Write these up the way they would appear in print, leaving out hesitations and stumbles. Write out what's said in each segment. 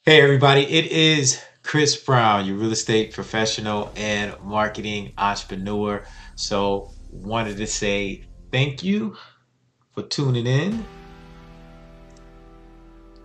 Hey everybody, it is Chris Brown, your real estate professional and marketing entrepreneur. So, wanted to say thank you for tuning in.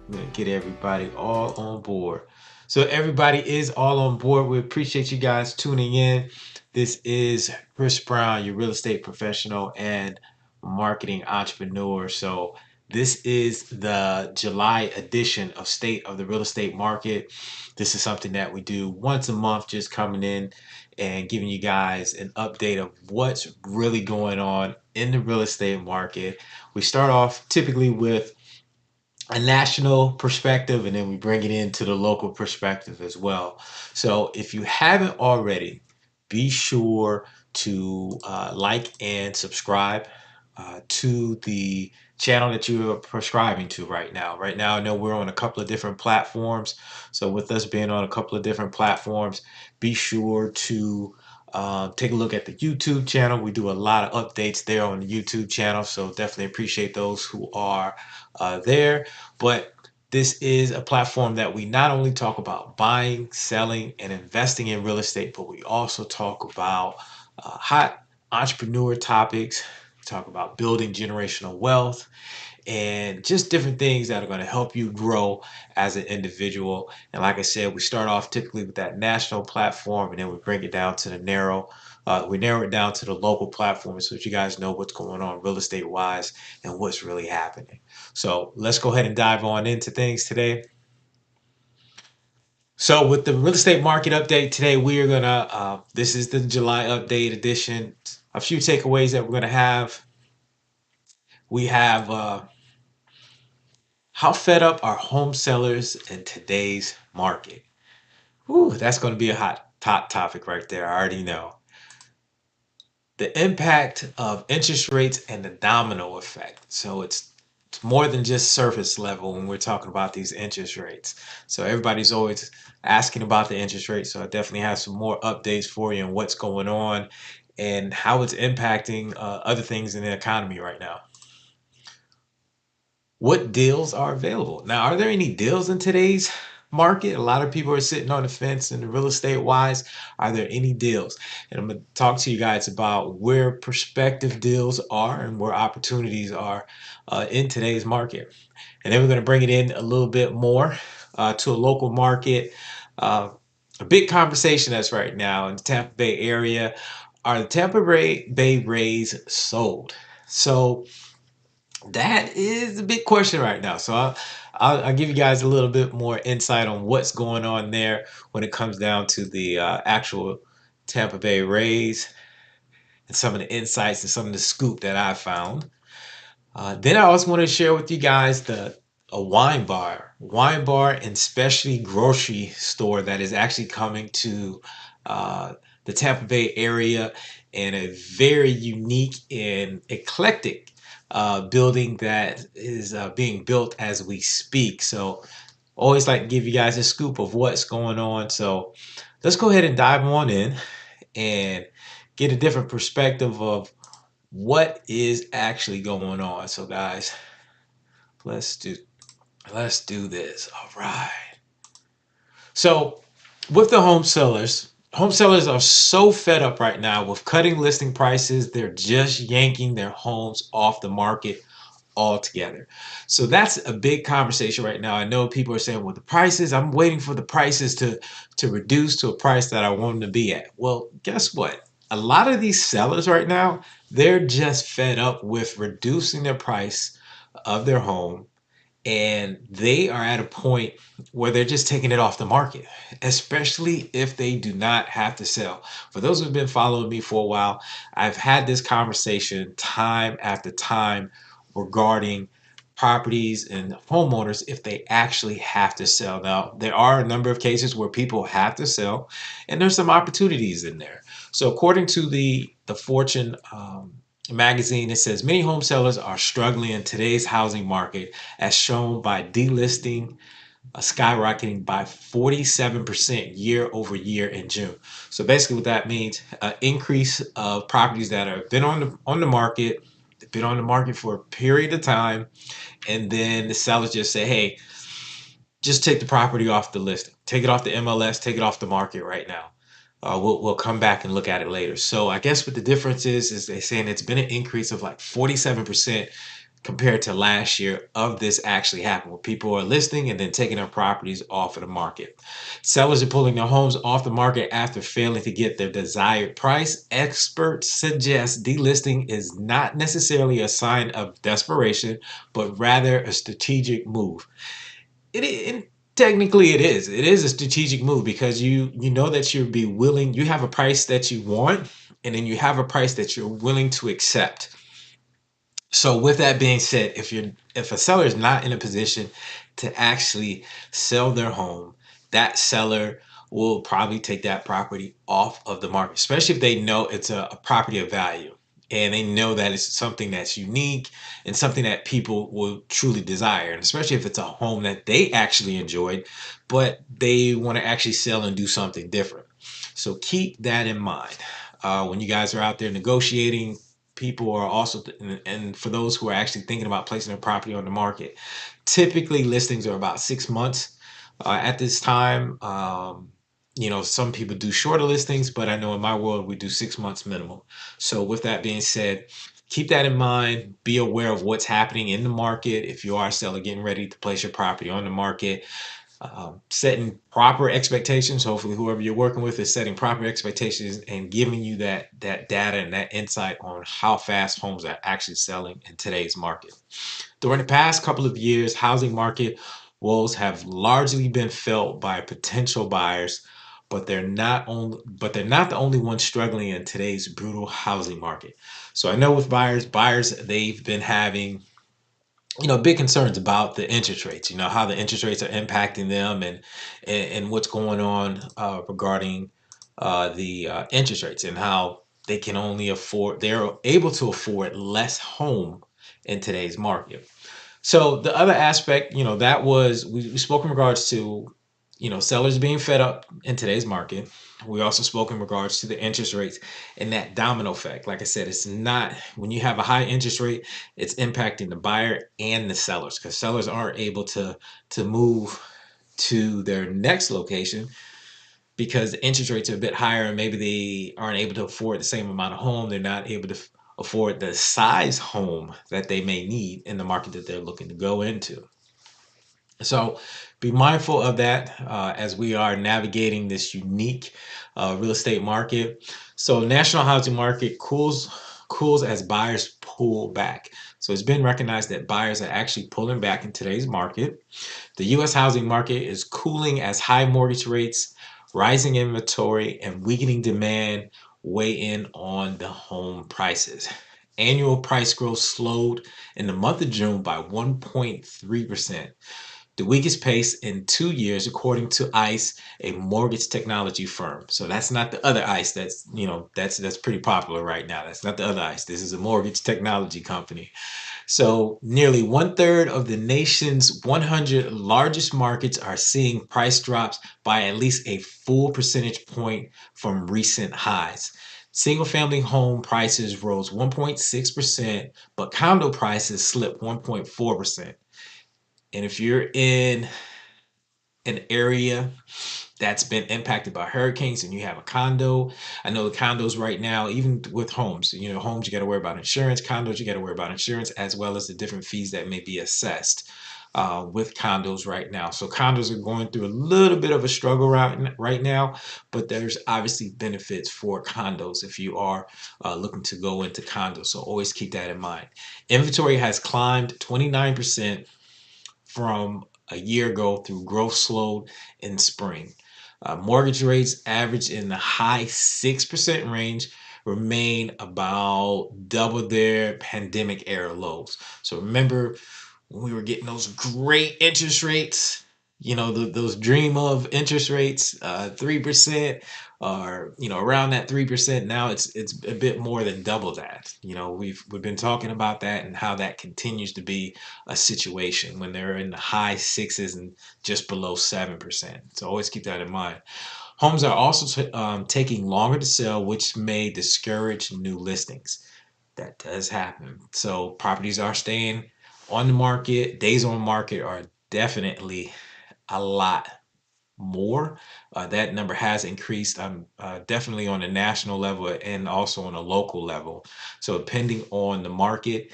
I'm going to get everybody all on board. So, everybody is all on board. We appreciate you guys tuning in. This is Chris Brown, your real estate professional and marketing entrepreneur. So, this is the July edition of State of the Real Estate Market. This is something that we do once a month, just coming in and giving you guys an update of what's really going on in the real estate market. We start off typically with a national perspective and then we bring it into the local perspective as well. So if you haven't already, be sure to like and subscribe to the channel that you are prescribing to right now. Right now, I know we're on a couple of different platforms. So with us being on a couple of different platforms, be sure to take a look at the YouTube channel. We do a lot of updates there on the YouTube channel. So definitely appreciate those who are there. But this is a platform that we not only talk about buying, selling, and investing in real estate, but we also talk about hot entrepreneur topics. We talk about building generational wealth and just different things that are going to help you grow as an individual. And like I said, we start off typically with that national platform and then we bring it down to the we narrow it down to the local platform so that you guys know what's going on real estate wise and what's really happening. So let's go ahead and dive on into things today. So with the real estate market update today, we are gonna, this is the July update edition. A few takeaways that we're gonna have. We have how fed up are home sellers in today's market? Ooh, that's going to be a top topic right there. I already know. The impact of interest rates and the domino effect. So it's more than just surface level when we're talking about these interest rates. So everybody's always asking about the interest rate. So I definitely have some more updates for you on what's going on and how it's impacting other things in the economy right now. What deals are available? Now, are there any deals in today's market? A lot of people are sitting on the fence in the real estate wise. Are there any deals? And I'm going to talk to you guys about where prospective deals are and where opportunities are in today's market. And then we're going to bring it in a little bit more to a local market. A big conversation that's right now in the Tampa Bay area. Are the Tampa Bay Rays sold? So that is a big question right now. So I'll give you guys a little bit more insight on what's going on there when it comes down to the actual Tampa Bay Rays and some of the insights and some of the scoop that I found. Then I also want to share with you guys a wine bar and specialty grocery store that is actually coming to the Tampa Bay area in a very unique and eclectic building that is being built as we speak. So always like to give you guys a scoop of what's going on. So let's go ahead and dive on in and get a different perspective of what is actually going on. So guys, let's do let's do this. All right. So with the home sellers are so fed up right now with cutting listing prices. They're just yanking their homes off the market altogether. So that's a big conversation right now. I know people are saying, well, the prices, I'm waiting for the prices to reduce to a price that I want them to be at. Well, guess what? A lot of these sellers right now, they're just fed up with reducing their price of their home, and they are at a point where they're just taking it off the market, especially if they do not have to sell. For those who've been following me for a while, I've had this conversation time after time regarding properties and homeowners if they actually have to sell. Now, there are a number of cases where people have to sell, and there's some opportunities in there. So according to the Fortune magazine, it says many home sellers are struggling in today's housing market, as shown by delisting skyrocketing by 47% year over year in June. So basically, what that means, an increase of properties that have been on the market, for a period of time, and then the sellers just say, "Hey, just take the property off the listing, take it off the MLS, take it off the market right now. We'll come back and look at it later. So I guess what the difference is they're saying it's been an increase of like 47% compared to last year of this actually happened, where people are listing and then taking their properties off of the market. Sellers are pulling their homes off the market after failing to get their desired price. Experts suggest delisting is not necessarily a sign of desperation, but rather a strategic move. It technically it is. It is a strategic move because you know that you'll be willing, you have a price that you want, and then you have a price that you're willing to accept. So with that being said, if a seller is not in a position to actually sell their home, that seller will probably take that property off of the market, especially if they know it's a property of value and they know that it's something that's unique and something that people will truly desire. And especially if it's a home that they actually enjoyed, but they want to actually sell and do something different. So keep that in mind when you guys are out there negotiating. People are also, and for those who are actually thinking about placing their property on the market, typically listings are about 6 months at this time. Some people do shorter listings, but I know in my world we do 6 months minimum. So with that being said, keep that in mind. Be aware of what's happening in the market. If you are a seller getting ready to place your property on the market, setting proper expectations. Hopefully, whoever you're working with is setting proper expectations and giving you that data and that insight on how fast homes are actually selling in today's market. During the past couple of years, housing market woes have largely been felt by potential buyers, but they're not the only ones struggling in today's brutal housing market. So I know with buyers they've been having big concerns about the interest rates, how the interest rates are impacting them, and what's going on regarding the interest rates, and how they're able to afford less home in today's market. So the other aspect, that was we spoke in regards to, sellers being fed up in today's market. We also spoke in regards to the interest rates and that domino effect. Like I said, it's not when you have a high interest rate, it's impacting the buyer and the sellers, because sellers aren't able to move to their next location because the interest rates are a bit higher, and maybe they aren't able to afford the same amount of home. They're not able to afford the size home that they may need in the market that they're looking to go into. So be mindful of that as we are navigating this unique real estate market. So national housing market cools as buyers pull back. So it's been recognized that buyers are actually pulling back in today's market. The U.S. housing market is cooling as high mortgage rates, rising inventory, and weakening demand weigh in on the home prices. Annual price growth slowed in the month of June by 1.3%, the weakest pace in 2 years, according to ICE, a mortgage technology firm. So that's not the other ICE that's pretty popular right now. That's not the other ICE. This is a mortgage technology company. So nearly one third of the nation's 100 largest markets are seeing price drops by at least a full percentage point from recent highs. Single family home prices rose 1.6%, but condo prices slipped 1.4%. And if you're in an area that's been impacted by hurricanes and you have a condo, I know the condos right now, even with homes, homes, you got to worry about insurance. Condos, you got to worry about insurance, as well as the different fees that may be assessed with condos right now. So condos are going through a little bit of a struggle right now, but there's obviously benefits for condos if you are looking to go into condos. So always keep that in mind. Inventory has climbed 29% from a year ago through growth slowed in spring. Mortgage rates average in the high 6% range, remain about double their pandemic era lows. So remember when we were getting those great interest rates, those dream of interest rates, 3%, or around that 3%. Now it's a bit more than double that. We've been talking about that and how that continues to be a situation when they're in the high sixes and just below 7%. So always keep that in mind. Homes are also taking longer to sell, which may discourage new listings. That does happen. So properties are staying on the market. Days on market are definitely a lot more. That number has increased definitely on a national level and also on a local level. So depending on the market,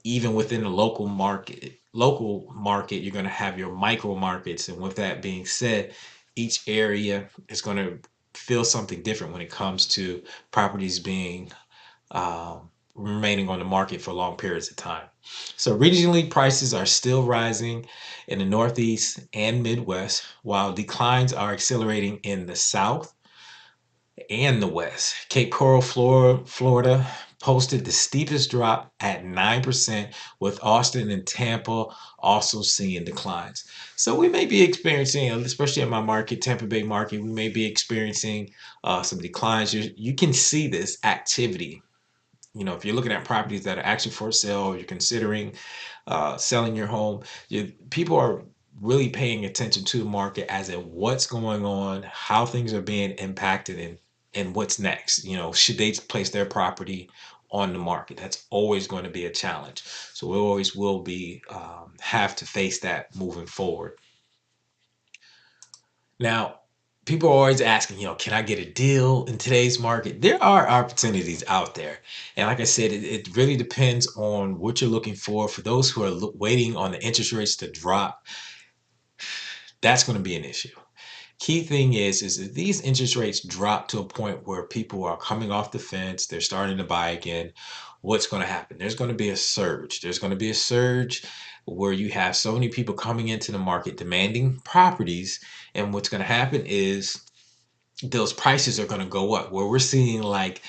even within the local market, you're going to have your micro markets. And with that being said, each area is going to feel something different when it comes to properties being remaining on the market for long periods of time. So regionally, prices are still rising in the Northeast and Midwest, while declines are accelerating in the South and the West. Cape Coral, Florida posted the steepest drop at 9%, with Austin and Tampa also seeing declines. So we may be experiencing, especially in my market, Tampa Bay market, we may be experiencing some declines. You can see this activity. If you're looking at properties that are actually for sale, or you're considering selling your home, people are really paying attention to the market as in what's going on, how things are being impacted, and what's next. Should they place their property on the market? That's always going to be a challenge. So we always will be have to face that moving forward. Now, people are always asking, can I get a deal in today's market? There are opportunities out there. And like I said, it really depends on what you're looking for. For those who are waiting on the interest rates to drop, that's going to be an issue. Key thing is if these interest rates drop to a point where people are coming off the fence, they're starting to buy again, what's going to happen? There's going to be a surge. There's going to be a surge where you have so many people coming into the market demanding properties. And what's going to happen is those prices are going to go up, where we're seeing like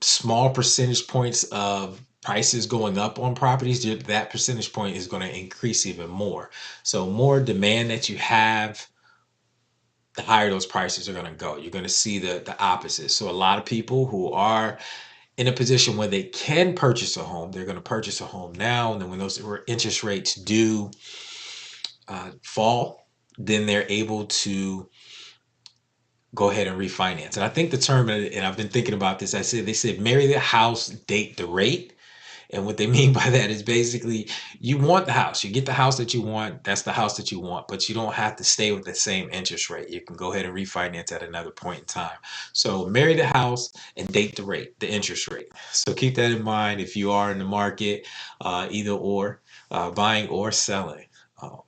small percentage points of prices going up on properties. That percentage point is going to increase even more. So more demand that you have, the higher those prices are going to go. You're going to see the opposite. So a lot of people who are in a position where they can purchase a home, they're going to purchase a home now. And then when those interest rates do fall, then they're able to go ahead and refinance. And I think the term, and I've been thinking about this, they said marry the house, date the rate. And what they mean by that is basically you want the house, you get the house that you want, that's the house that you want, but you don't have to stay with the same interest rate. You can go ahead and refinance at another point in time. So marry the house and date the rate, the interest rate. So keep that in mind if you are in the market, either or, buying or selling. Um,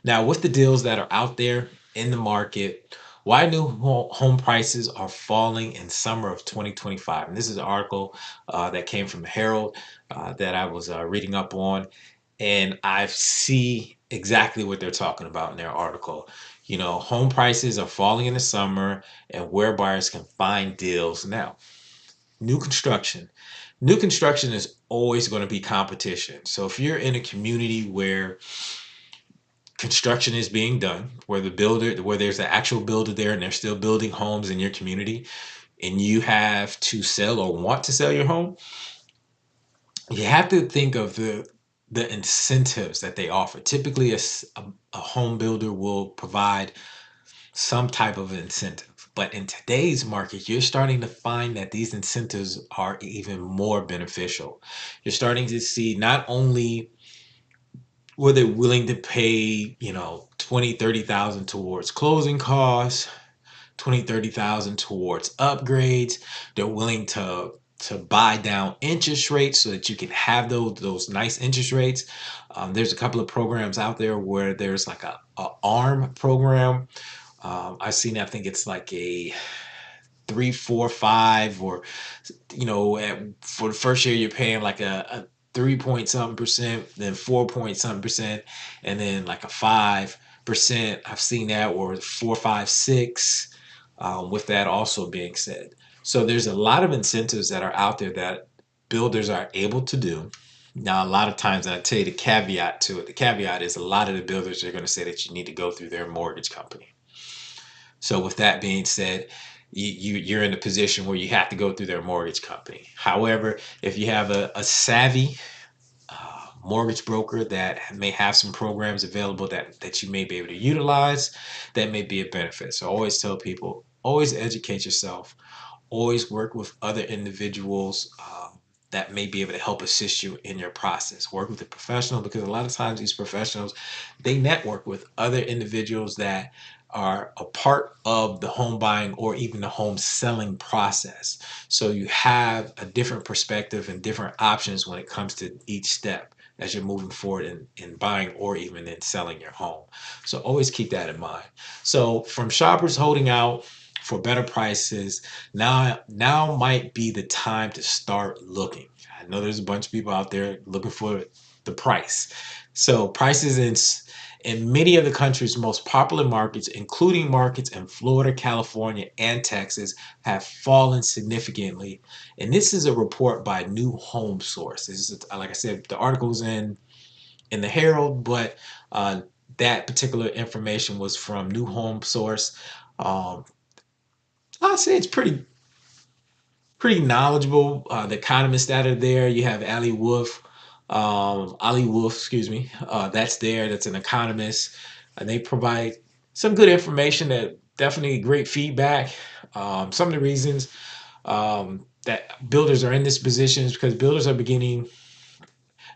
Now, with the deals that are out there in the market, why new home prices are falling in summer of 2025. And this is an article that came from Herald that I was reading up on. And I see exactly what they're talking about in their article. Home prices are falling in the summer and where buyers can find deals now. New construction. New construction is always going to be competition. So if you're in a community where construction is being done, where there's an actual builder there and they're still building homes in your community, and you have to sell or want to sell your home, you have to think of the incentives that they offer. Typically, a home builder will provide some type of incentive. But in today's market, you're starting to find that these incentives are even more beneficial. You're starting to see not only were they willing to pay, 20, 30,000 towards closing costs, 20, 30,000 towards upgrades. They're willing to buy down interest rates so that you can have those nice interest rates. There's a couple of programs out there where there's like a ARM program. I've seen, I think it's like a 3, 4, 5, or for the first year you're paying like a 3 point something percent, then 4 point something percent, and then like a 5%. I've seen that, or 4, 5, 6. With that also being said, so there's a lot of incentives that are out there that builders are able to do. Now, a lot of times, and I tell you the caveat to it. The caveat is a lot of the builders are going to say that you need to go through their mortgage company. So with that being said, you're in a position where you have to go through their mortgage company. However, if you have a savvy mortgage broker that may have some programs available that you may be able to utilize, that may be a benefit. So I always tell people, always educate yourself, always work with other individuals that may be able to help assist you in your process. Work with a professional, because a lot of times these professionals, they network with other individuals that are a part of the home buying or even the home selling process. So you have a different perspective and different options when it comes to each step as you're moving forward in buying or even in selling your home. So always keep that in mind. So from shoppers holding out for better prices, now might be the time to start looking. I know there's a bunch of people out there looking for the price. So prices in many of the country's most popular markets, including markets in Florida, California, and Texas, have fallen significantly. And this is a report by New Home Source. This is, like I said, the article's in the Herald, but that particular information was from New Home Source. Um, I'd say it's pretty knowledgeable. The economists that are there, you have Ali Wolf, excuse me, that's there. That's an economist, and they provide some good information, that definitely great feedback. Some of the reasons that builders are in this position is because builders are beginning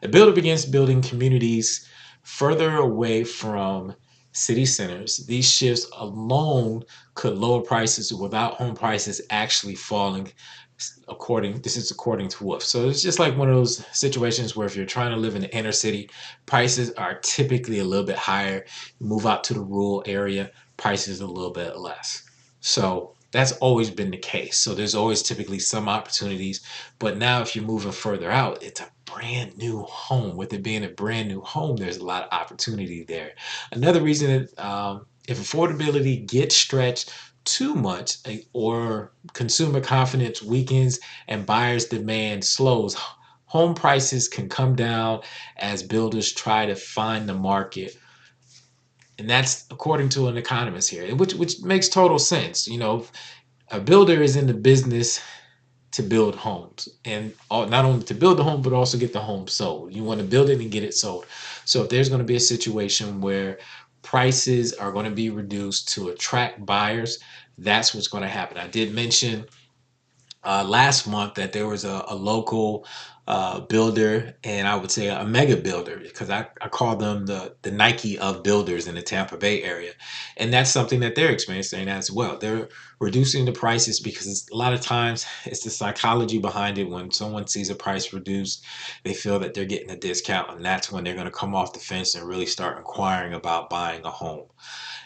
a builder begins building communities further away from city centers. These shifts alone could lower prices without home prices actually falling. This is according to Wolf. So it's just like one of those situations where if you're trying to live in the inner city, prices are typically a little bit higher. You move out to the rural area, prices a little bit less. So that's always been the case. So there's always typically some opportunities. But now if you're moving further out, it's a brand new home. With it being a brand new home, there's a lot of opportunity there. Another reason that if affordability gets stretched too much, or consumer confidence weakens and buyers demand slows, home prices can come down as builders try to find the market. And that's according to an economist here, which makes total sense. A builder is in the business to build homes, and not only to build the home but also get the home sold. You want to build it and get it sold. So if there's going to be a situation where prices are going to be reduced to attract buyers, that's what's going to happen. I did mention last month that there was a local builder, and I would say a mega builder, because I call them the Nike of builders in the Tampa Bay area. And that's something that they're experiencing as well. They're reducing the prices because a lot of times it's the psychology behind it. When someone sees a price reduced, they feel that they're getting a discount, and that's when they're going to come off the fence and really start inquiring about buying a home.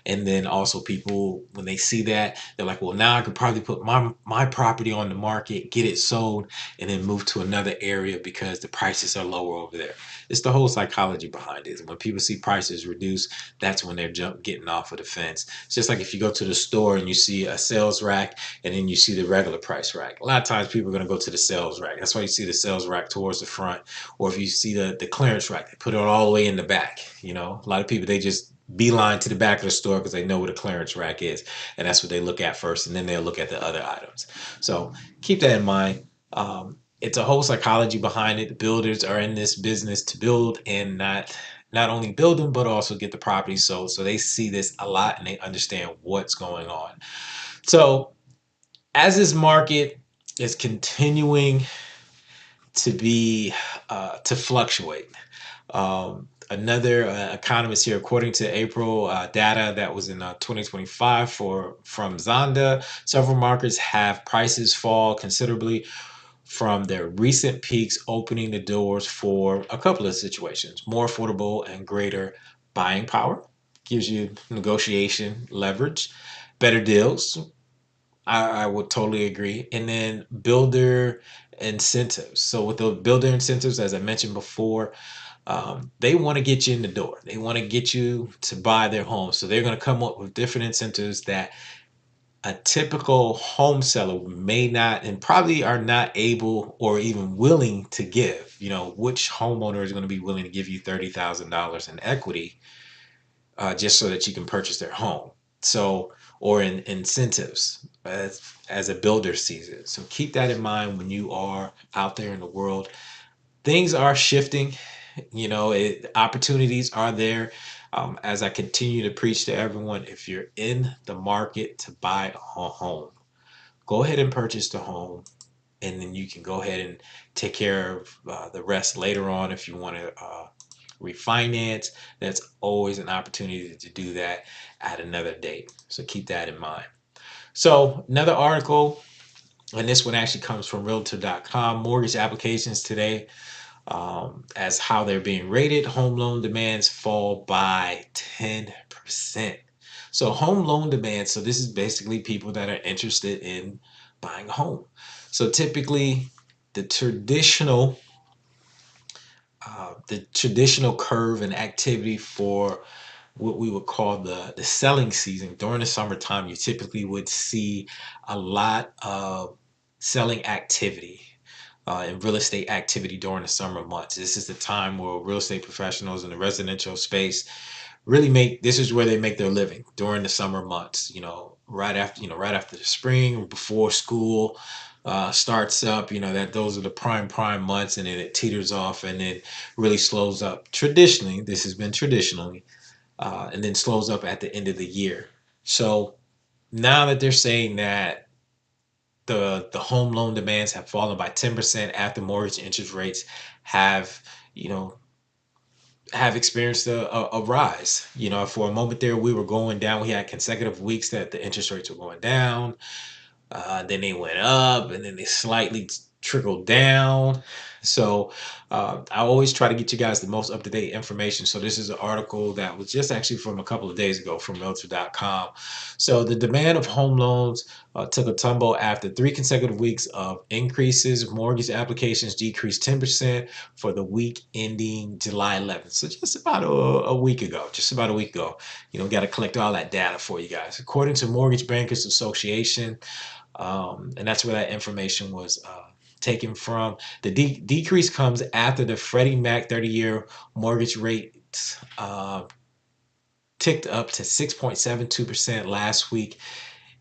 And then also people, when they see that, they're like, well, now I could probably put my property on the market, get it sold, and then move to another area because the prices are lower over there. It's the whole psychology behind it. When people see prices reduced, that's when they're getting off of the fence. It's just like if you go to the store and you see a sales rack and then you see the regular price rack. A lot of times people are going to go to the sales rack. That's why you see the sales rack towards the front. Or if you see the clearance rack, they put it all the way in the back. A lot of people, they just beeline to the back of the store because they know where the clearance rack is, and that's what they look at first, and then they'll look at the other items. So keep that in mind. It's a whole psychology behind it. The builders are in this business to build, and not only build them but also get the property sold. So they see this a lot and they understand what's going on. So as this market is continuing to fluctuate. Another economist here, according to April data that was in 2025 from Zonda, several markets have prices fall considerably from their recent peaks, opening the doors for a couple of situations: more affordable and greater buying power, gives you negotiation leverage, better deals. I would totally agree. And then builder incentives. So with the builder incentives, as I mentioned before, they want to get you in the door. They want to get you to buy their home. So they're going to come up with different incentives that a typical home seller may not, and probably are not able or even willing to give. Which homeowner is going to be willing to give you $30,000 in equity just so that you can purchase their home? So, or in incentives as a builder sees it. So keep that in mind when you are out there in the world. Things are shifting. Opportunities are there. As I continue to preach to everyone, if you're in the market to buy a home, go ahead and purchase the home. and then you can go ahead and take care of the rest later on if you want to refinance. That's always an opportunity to do that at another date. So keep that in mind. So another article, and this one actually comes from realtor.com. Mortgage applications today, as how they're being rated. Home loan demands fall by 10%. So home loan demands, so this is basically people that are interested in buying a home. So typically the traditional the traditional curve and activity for what we would call the selling season during the summertime, you typically would see a lot of selling activity and real estate activity during the summer months. This is the time where real estate professionals in the residential space really make, this is where they make their living during the summer months, right after the spring or before school starts up, that those are the prime months, and then it teeters off and then really slows up. Traditionally, this has been traditionally, and then slows up at the end of the year. So now that they're saying that the home loan demands have fallen by 10% after mortgage interest rates have, you know, have experienced a rise. For a moment there, we were going down. We had consecutive weeks that the interest rates were going down. Then they went up, and then they slightly trickled down. So I always try to get you guys the most up-to-date information. So this is an article that was just actually from a couple of days ago from Realtor.com. So the demand of home loans took a tumble after 3 consecutive weeks of increases. Mortgage applications decreased 10% for the week ending July 11th. So just about a week ago, got to collect all that data for you guys. According to Mortgage Bankers Association, and that's where that information was taken from. The decrease comes after the Freddie Mac 30-year mortgage rate ticked up to 6.72% last week.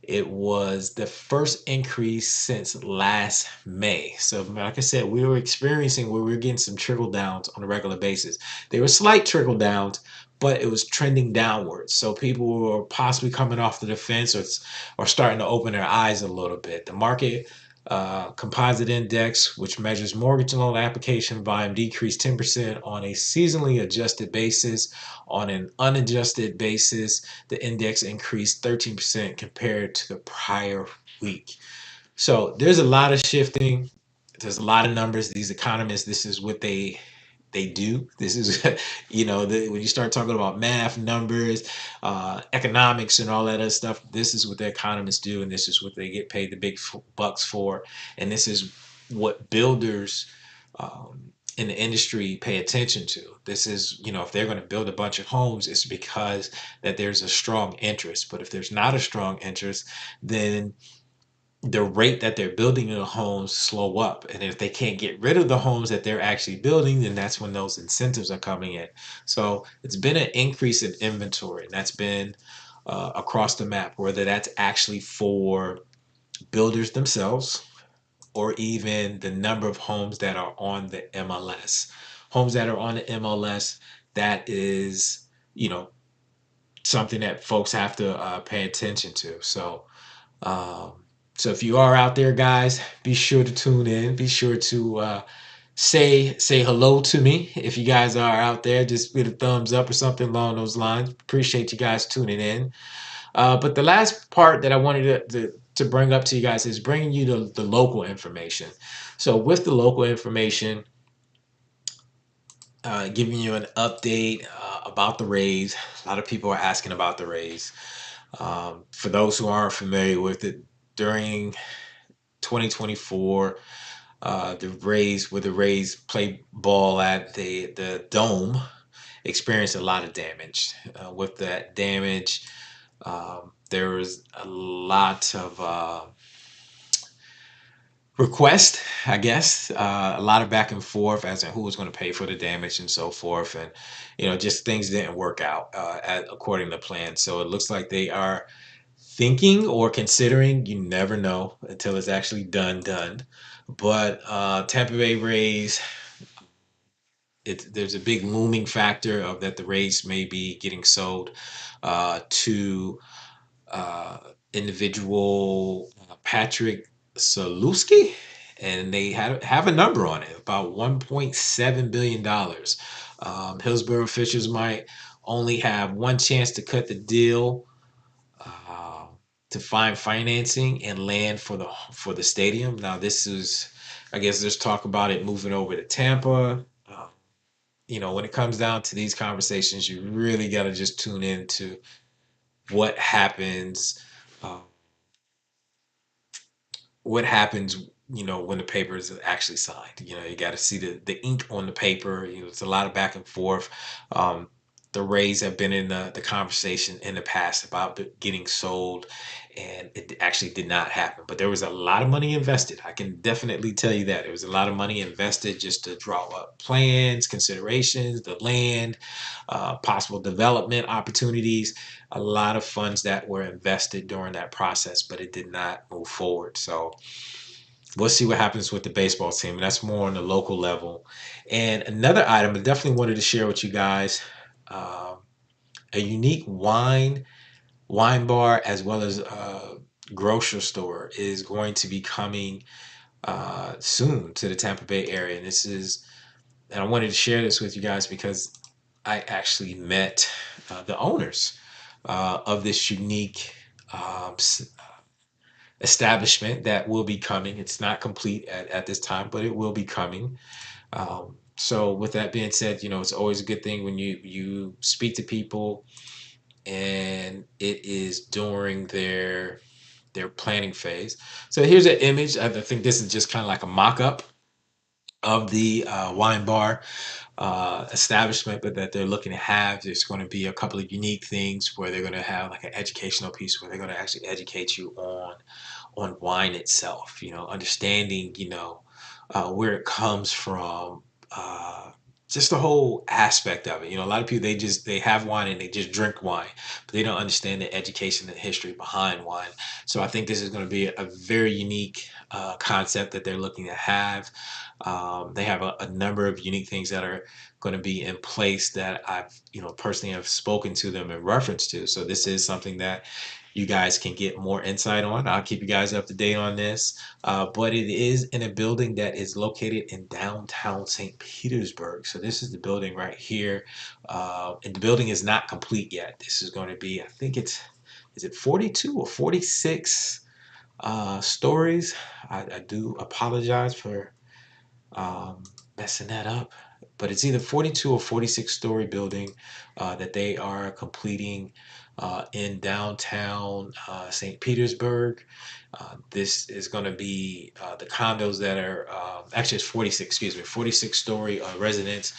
It was the first increase since last May. So, like I said, we were experiencing where we were getting some trickle downs on a regular basis. They were slight trickle downs, but it was trending downwards. So people were possibly coming off the defense, or starting to open their eyes a little bit. The market composite index, which measures mortgage loan application volume, decreased 10% on a seasonally adjusted basis. On an unadjusted basis, the index increased 13% compared to the prior week. So there's a lot of shifting. There's a lot of numbers. These economists, this is what they do. This is, when you start talking about math, numbers, economics, and all that other stuff, this is what the economists do, and this is what they get paid the big bucks for, and this is what builders in the industry pay attention to. This is, if they're going to build a bunch of homes, it's because that there's a strong interest. But if there's not a strong interest, then the rate that they're building the homes slow up. And if they can't get rid of the homes that they're actually building, then that's when those incentives are coming in. So it's been an increase in inventory, and that's been across the map, whether that's actually for builders themselves or even the number of homes that are on the MLS. Homes that are on the MLS, that is, something that folks have to pay attention to. Um, so if you are out there, guys, be sure to tune in. Be sure to say hello to me. If you guys are out there, just give a thumbs up or something along those lines. Appreciate you guys tuning in. But the last part that I wanted to bring up to you guys is bringing you the local information. So with the local information, giving you an update about the raise. A lot of people are asking about the raise. For those who aren't familiar with it, during 2024, the Rays play ball at the Dome, experienced a lot of damage. With that damage, there was a lot of request, I guess, a lot of back and forth as to who was going to pay for the damage and so forth, and just things didn't work out according to plan. So it looks like they are thinking or considering, you never know until it's actually done, but Tampa Bay Rays, there's a big looming factor of that the Rays may be getting sold to uh, individual Patrick Saluski. and they have a number on it, about $1.7 billion. Hillsborough officials might only have one chance to cut the deal, uh, to find financing and land for the stadium. Now, this is, I guess, there's talk about it moving over to Tampa. When it comes down to these conversations, you really got to just tune into what happens. Uh, what happens, when the paper is actually signed. You got to see the ink on the paper. It's a lot of back and forth. um, the Rays have been in the conversation in the past about getting sold, and it actually did not happen, but there was a lot of money invested. I can definitely tell you that there was a lot of money invested just to draw up plans, considerations, the land, possible development opportunities, a lot of funds that were invested during that process, but it did not move forward. So we'll see what happens with the baseball team. That's more on the local level. And another item I definitely wanted to share with you guys, um, a unique wine bar as well as grocery store is going to be coming soon to the Tampa Bay area. And I wanted to share this with you guys because I actually met the owners of this unique um, establishment that will be coming. It's not complete at this time, but it will be coming. So with that being said, it's always a good thing when you speak to people and it is during their planning phase. So here's an image. I think this is just kind of like a mock-up of the wine bar establishment, but that they're looking to have. There's going to be a couple of unique things where they're going to have like an educational piece where they're going to actually educate you on wine itself, understanding, where it comes from, uh, just the whole aspect of it. A lot of people, they have wine and they just drink wine, but they don't understand the education and history behind wine. So I think this is going to be a very unique concept that they're looking to have. They have a number of unique things that are going to be in place that I've, personally have spoken to them in reference to. So this is something that you guys can get more insight on. I'll keep you guys up to date on this. But it is in a building that is located in downtown St. Petersburg. So this is the building right here. And the building is not complete yet. This is going to be, I think is it 42 or 46 stories? I do apologize for um, messing that up. But it's either 42 or 46-story building that they are completing in downtown St. Petersburg. This is going to be the condos that are actually it's 46, excuse me, 46-story residence.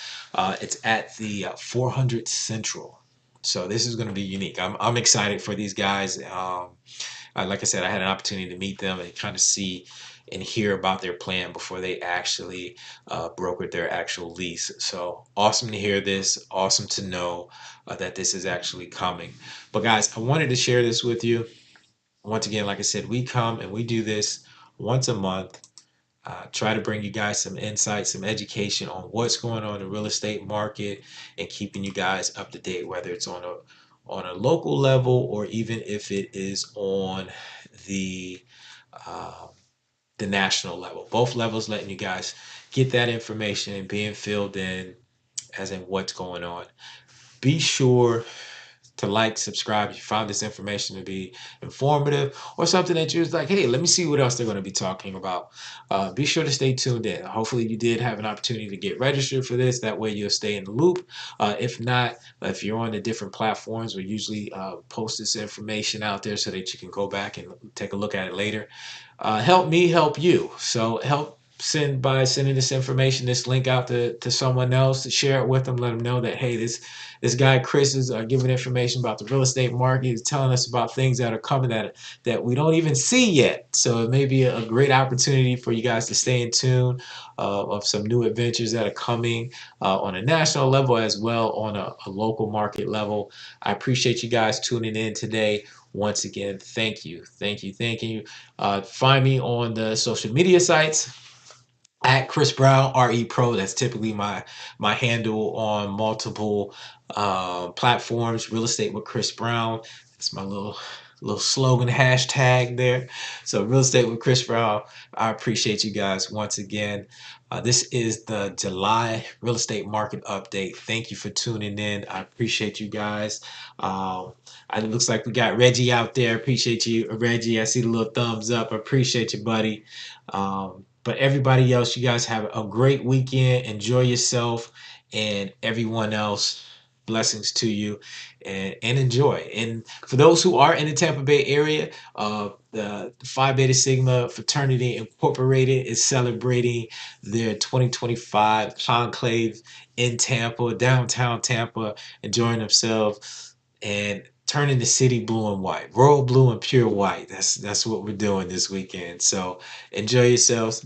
It's at the 400 Central. So this is going to be unique. I'm excited for these guys. Like I said, I had an opportunity to meet them and kind of see and hear about their plan before they actually brokered their actual lease. So awesome to hear this. Awesome to know that this is actually coming. But guys, I wanted to share this with you. Once again, like I said, we come and we do this once a month. Try to bring you guys some insight, some education on what's going on in the real estate market and keeping you guys up to date, whether it's on a local level or even if it is on the uh, the national level. Both levels letting you guys get that information and being filled in as in what's going on. Be sure to like, subscribe if you found this information to be informative or something that you was like, hey, let me see what else they're going to be talking about. Be sure to stay tuned in. Hopefully you did have an opportunity to get registered for this. That way you'll stay in the loop. If not, if you're on the different platforms, we usually post this information out there so that you can go back and take a look at it later. Help me help you. So help by sending this information, this link out to someone else, to share it with them, let them know that, hey, this guy Chris is giving information about the real estate market. He's telling us about things that are coming that we don't even see yet. So it may be a great opportunity for you guys to stay in tune of some new adventures that are coming on a national level as well on a local market level. I appreciate you guys tuning in today. Once again, thank you, thank you, thank you. Find me on the social media sites at ChrisBrownREPro. That's typically my handle on multiple platforms. Real Estate with Chris Brown. That's my little little slogan hashtag there. So real estate with Chris Brown. I appreciate you guys once again. This is the July real estate market update. Thank you for tuning in. I appreciate you guys. It looks like we got Reggie out there. Appreciate you, Reggie. I see the little thumbs up. I appreciate you, buddy. But everybody else, you guys have a great weekend. Enjoy yourself, and everyone else, blessings to you, and enjoy. And for those who are in the Tampa Bay area, the Phi Beta Sigma Fraternity Incorporated is celebrating their 2025 conclave in Tampa, downtown Tampa, enjoying themselves and turning the city blue and white, royal blue and pure white. That's what we're doing this weekend. So enjoy yourselves.